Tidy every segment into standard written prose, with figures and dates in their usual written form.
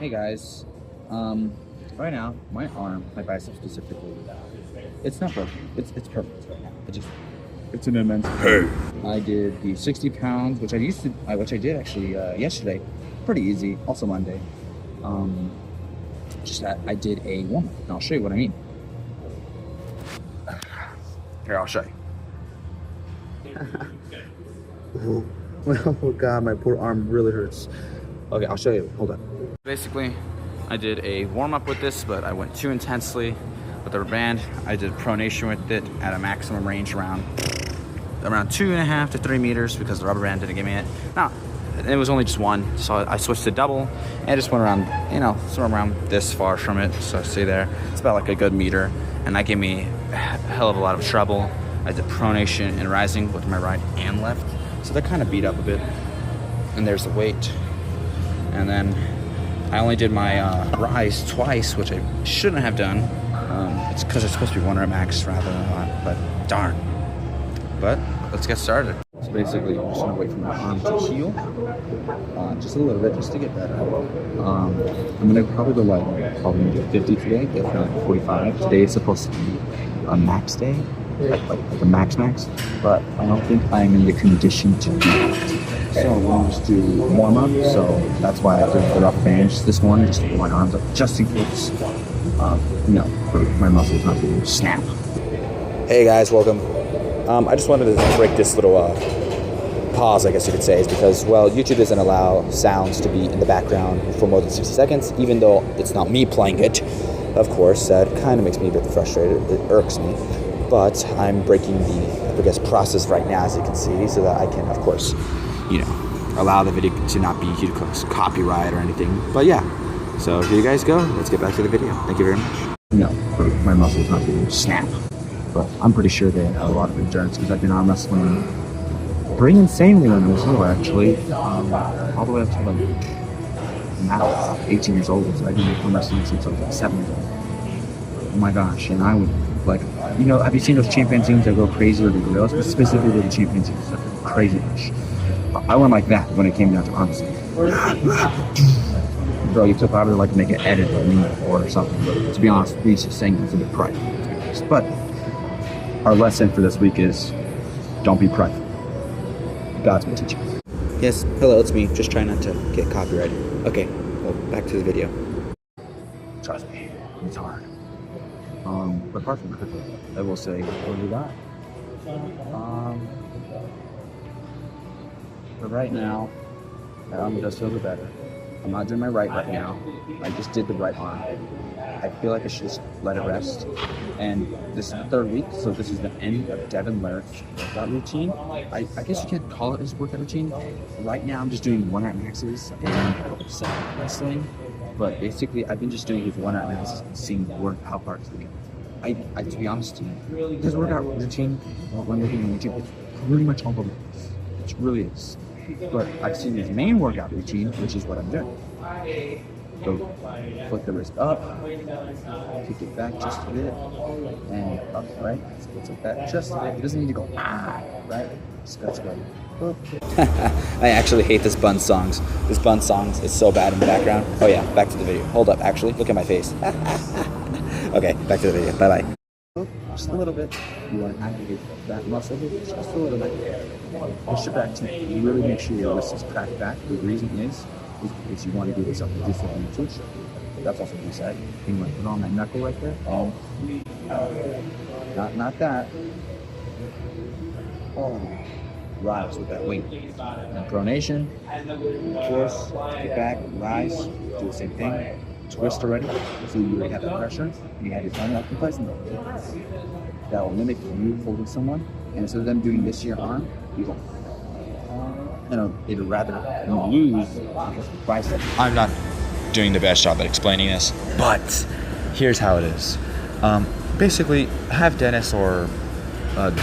Hey guys, right now my arm, my bicep specifically, it's not broken. It's perfect right now. It's an immense pain. I did the 60 pounds, which I did actually yesterday, pretty easy. Also Monday. Just that I did a warm up, and I'll show you what I mean. Here, I'll show you. Oh God, my poor arm really hurts. Okay, I'll show you. Hold on. Basically, I did a warm-up with this, but I went too intensely with the rubber band. I did pronation with it at a maximum range around 2.5 to 3 meters because the rubber band didn't give me it. Now, it was only just one, so I switched to double and just went around, somewhere around this far from it. So stay there. It's about like a good meter, and that gave me a hell of a lot of trouble. I did pronation and rising with my right and left, so they're kind of beat up a bit. And there's the weight. And then I only did my rise twice, which I shouldn't have done. It's because it's supposed to be 1 rep max rather than a lot, but darn. But let's get started. So basically, I'm just gonna wait for my arm to heal, just a little bit, just to get better. I'm gonna probably go do 50 today, if not 45. Today is supposed to be a max day, like a max, but I don't think I'm in the condition to do that. So we'll just do warm up. So that's why I did the rough bands this morning, just to put my arms up, just in case, for my muscles not to snap. Hey guys, welcome. I just wanted to break this little pause, I guess you could say, is because, well, YouTube doesn't allow sounds to be in the background for more than 60 seconds, even though it's not me playing it. Of course, that kind of makes me a bit frustrated. It irks me. But I'm breaking the, process right now, as you can see, so that I can, of course, allow the video to not be copyright or anything. But yeah, so here you guys go. Let's get back to the video. Thank you very much. For my muscles not to snap. But I'm pretty sure they have a lot of endurance because I've been arm wrestling pretty insanely when I was little, actually. All the way up to now, 18 years old. So I've been arm wrestling since I was like 7 years old. Oh my gosh, and I would have you seen those chimpanzees that go crazy with the gorillas? Specifically the chimpanzees that go crazy much. I went like that when it came down to arm wrestling. Bro, you took probably make an edit of me or something. But to be honest, he's just saying it's a bit prideful. But our lesson for this week is don't be prideful. God's my teacher. Yes, hello, it's me. Just trying not to get copyrighted. Okay, well, back to the video. Trust me, it's hard. But apart from that, I will say, what do that? But right now, my arm does feel better. I'm not doing my right now. I just did the right arm. I feel like I should just let it rest. And this is the 3rd week, so this is the end of Devin Laird's workout routine. I guess you can't call it his workout routine. Right now, I'm just doing 1 rep maxes and set wrestling. But basically, I've been just doing his 1 rep maxes and seeing how far it's going. To be honest with you, his workout routine, when looking on YouTube, it's pretty much all over the place. It really is. But I've seen his main workout routine, which is what I'm doing. So, flick the wrist up, kick it back just a bit, and up, right? So it's like that, just a bit. It doesn't need to go, right? Just that's good. I actually hate this bun songs. This bun songs is so bad in the background. Oh yeah, back to the video. Hold up, actually, look at my face. Okay, back to the video. Bye-bye. Just a little bit. You want to activate that muscle, just a little bit. Push it back to me. You really make sure your wrist is cracked back. The reason is because you want to give yourself a disadvantage. That's also what you said. You want to put on that knuckle right there. Not that. Rise with that weight. And pronation, of course, get back, rise, do the same thing. Twist already, so you already have that pressure. You have your thumb up in place, and that will mimic you holding someone. And instead of them doing this to your arm, you go. It'd rather lose bicep. I'm not doing the best job at explaining this, but here's how it is. Basically, have Dennis or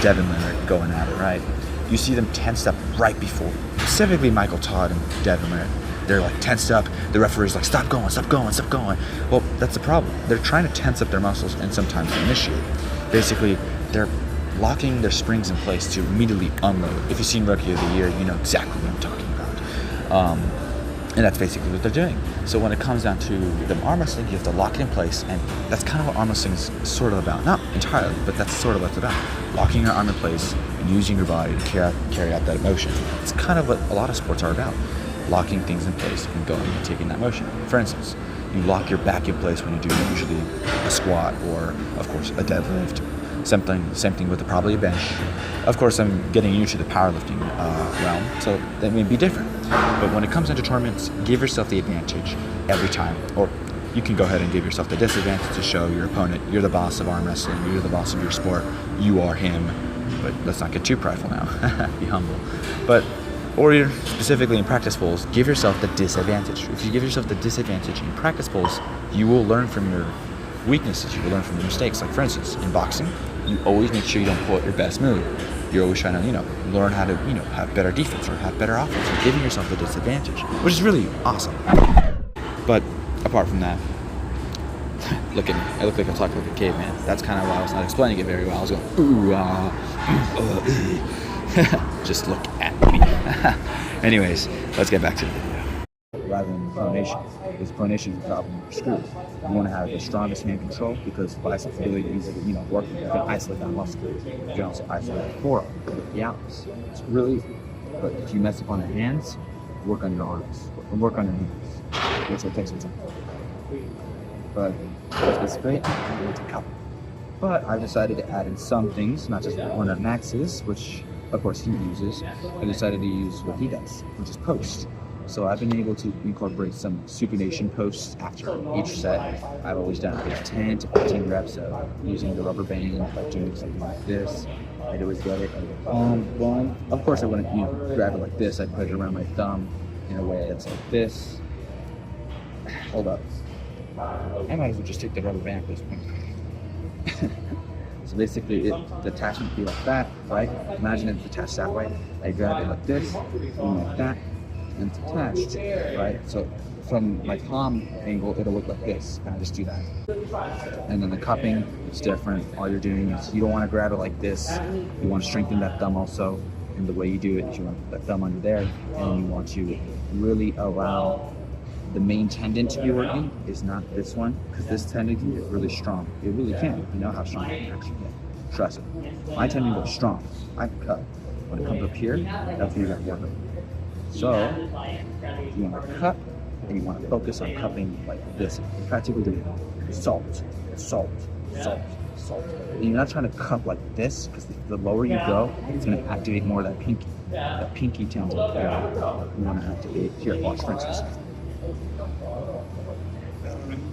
Devin Laird going at it, right? You see them tensed up right before, specifically Michael Todd and Devin Laird. They're tensed up. The referee's like, stop going. Well, that's the problem. They're trying to tense up their muscles and sometimes initiate. Basically, they're locking their springs in place to immediately unload. If you've seen Rookie of the Year, you know exactly what I'm talking about. And that's basically what they're doing. So when it comes down to the arm wrestling, you have to lock it in place, and that's kind of what arm wrestling is sort of about. Not entirely, but that's sort of what it's about. Locking your arm in place and using your body to carry out that motion. It's kind of what a lot of sports are about. Locking things in place and going and taking that motion. For instance, you lock your back in place when you do usually a squat or, of course, a deadlift. Same thing with probably a bench. Of course, I'm getting you to the powerlifting realm, so that may be different. But when it comes into tournaments, give yourself the advantage every time. Or you can go ahead and give yourself the disadvantage to show your opponent you're the boss of arm wrestling, you're the boss of your sport, you are him. But let's not get too prideful now. Be humble. Or you're specifically in practice pulls, give yourself the disadvantage. If you give yourself the disadvantage in practice pulls, you will learn from your weaknesses, you will learn from your mistakes. Like for instance, in boxing, you always make sure you don't pull out your best move. You're always trying to, learn how to, have better defense or have better offense. You're giving yourself the disadvantage, which is really awesome. But apart from that, look at me. I look like I'm talking like a caveman. That's kind of why I was not explaining it very well. I was going, just look at me. Anyways, let's get back to the video. Rather than pronation, because pronation is a problem with your screws. You want to have the strongest hand control because biceps really easily, working. You can isolate that muscle. You can also isolate the forearm, the arms. It's really easy. But if you mess up on the hands, work on your arms, work on your hands, which will take some time. But it's great. It's a couple. But I've decided to add in some things, not just one of Max's, which of course he uses. I decided to use what he does, which is post. So I've been able to incorporate some supination posts after each set. I've always done 10 to 15 reps of using the rubber band, like doing something like this. I'd always get it, boom, boom. Of course I wouldn't grab it like this. I'd put it around my thumb in a way that's like this. Hold up. I might as well just take the rubber band at this point. So basically the attachment would be like that, right? Imagine it's attached that way. I grab it like this, and like that. And it's attached, right? So from my palm angle, it'll look like this. And I just do that. And then the cupping is different. All you're doing is you don't want to grab it like this. You want to strengthen that thumb also. And the way you do it is you want to put that thumb under there, and you want to really allow the main tendon to be working. Is not this one, because this tendon can get really strong. It really can. You know how strong it can actually get. Trust me. My tendon goes strong. I can cut. When it comes up here, that's when you got to work on. So, you want to cut, and you want to focus on cupping like this. You practically do salt, salt, salt, salt. And you're not trying to cup like this, because the lower you go, it's going to activate more of that pinky. That pinky tendon there. You want to activate here. Watch, for instance.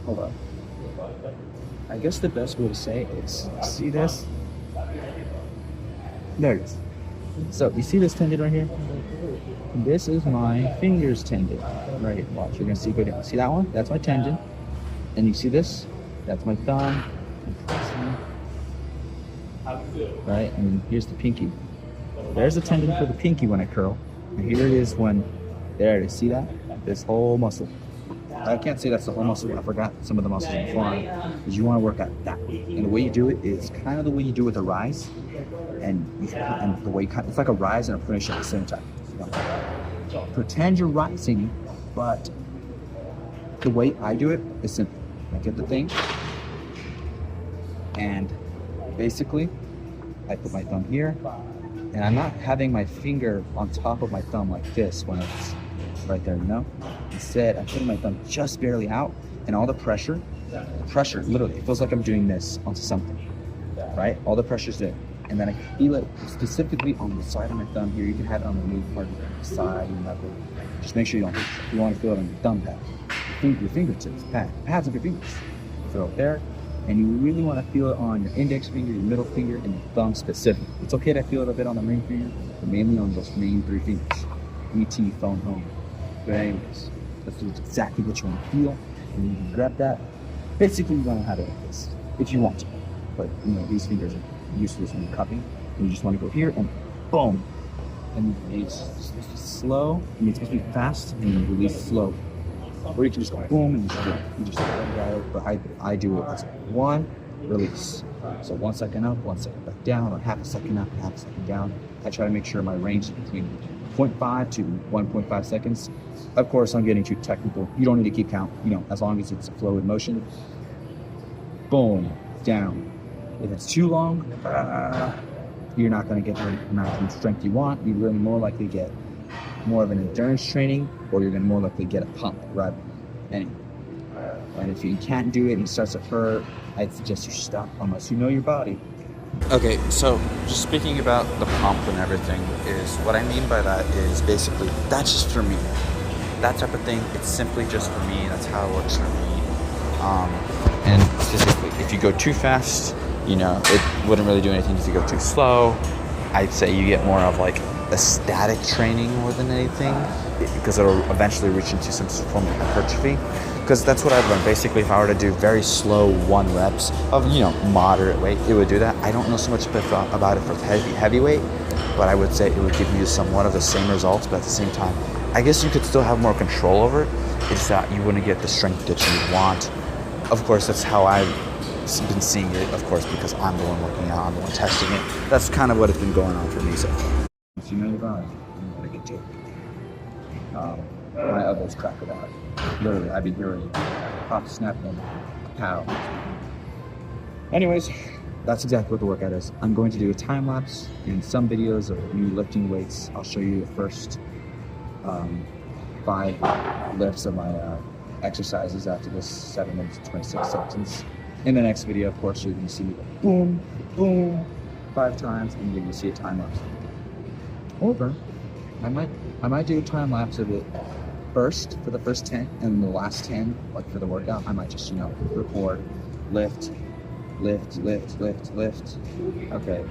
Hold up. I guess the best way to say it is, see this? There it is. So, you see this tendon right here? This is my fingers tendon. Right, watch, you're gonna see go down. See that one? That's my tendon. And you see this? That's my thumb. Right, and here's the pinky. There's the tendon for the pinky when I curl. And here it is when, there it is, see that? This whole muscle. I can't say that's the whole muscle, I forgot some of the muscles in the forearm. Because you wanna work out that way. And the way you do it is kind of the way you do with a rise. And the way it's like a rise and a pronation at the same time. Pretend you're rising, but the way I do it is simple. I get the thing, and basically I put my thumb here, and I'm not having my finger on top of my thumb like this when it's right there, Instead, I'm putting my thumb just barely out, and all the pressure, literally, it feels like I'm doing this onto something, right? All the pressure's there. And then I feel it specifically on the side of my thumb here. You can have it on the move part of the side, just make sure you don't hit it. You want to feel it on your thumb pad. Your fingertips, pads of your fingers. Feel it there. And you really want to feel it on your index finger, your middle finger, and your thumb specifically. It's okay to feel it a bit on the ring finger, but mainly on those main three fingers. ET, phone, home. But anyways, that's exactly what you want to feel. And you can grab that. Basically, you want to have it like this, if you want to. But, these fingers are useless when you're cupping, and you just want to go here and boom, and it's supposed to be slow, and it's supposed to be fast, and you release slow, or you can just go boom and you just grab it. But I do it as one release, so 1 second up, 1 second back down, or half a second up, half a second down. I try to make sure my range is between 0.5 to 1.5 seconds. Of course, I'm getting too technical. You don't need to keep count, you know, as long as it's a fluid motion. Boom, down. If it's too long, you're not going to get the amount of strength you want. You're really more likely to get more of an endurance training, or you're going to more likely get a pump rather than any. And if you can't do it and it starts to hurt, I'd suggest you stop unless you know your body. Okay, so just speaking about the pump and everything, is what I mean by that is basically that's just for me. That type of thing, it's simply just for me. That's how it works for me. And specifically, if you go too fast, you know, it wouldn't really do anything. If you go too slow, I'd say you get more of like a static training more than anything, because it'll eventually reach into some form of hypertrophy. Because that's what I've learned. Basically, if I were to do very slow 1 reps of, you know, moderate weight, it would do that. I don't know so much about it for heavyweight, but I would say it would give you somewhat of the same results, but at the same time, I guess you could still have more control over it. It's that you wouldn't get the strength that you want. Of course, that's how I've been seeing it, of course, because I'm the one working out, I'm the one testing it. That's kind of what has been going on for me so far. If you know your body, you know what I can do. My elbows crack a lot. Literally, I'd be hearing pop, snap, and pow. Anyways, that's exactly what the workout is. I'm going to do a time lapse in some videos of me lifting weights. I'll show you the first 5 lifts of my exercises after this 7 minutes and 26 seconds. In the next video, of course, you're going to see me go boom, boom, 5 times, and you're going to see a time lapse. Or I might do a time lapse of it first for the first 10, and the last 10, like for the workout, I might just, you know, record, lift, lift, lift, lift, lift. Okay.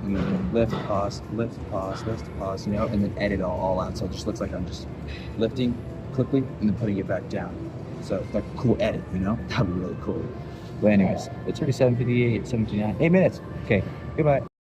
And then lift, pause, you know, and then edit all out. So it just looks like I'm just lifting quickly and then putting it back down. So it's like a cool edit, you know? That'd be really cool. But anyways, it's 37:58, 7:59, 8 minutes. Okay, goodbye.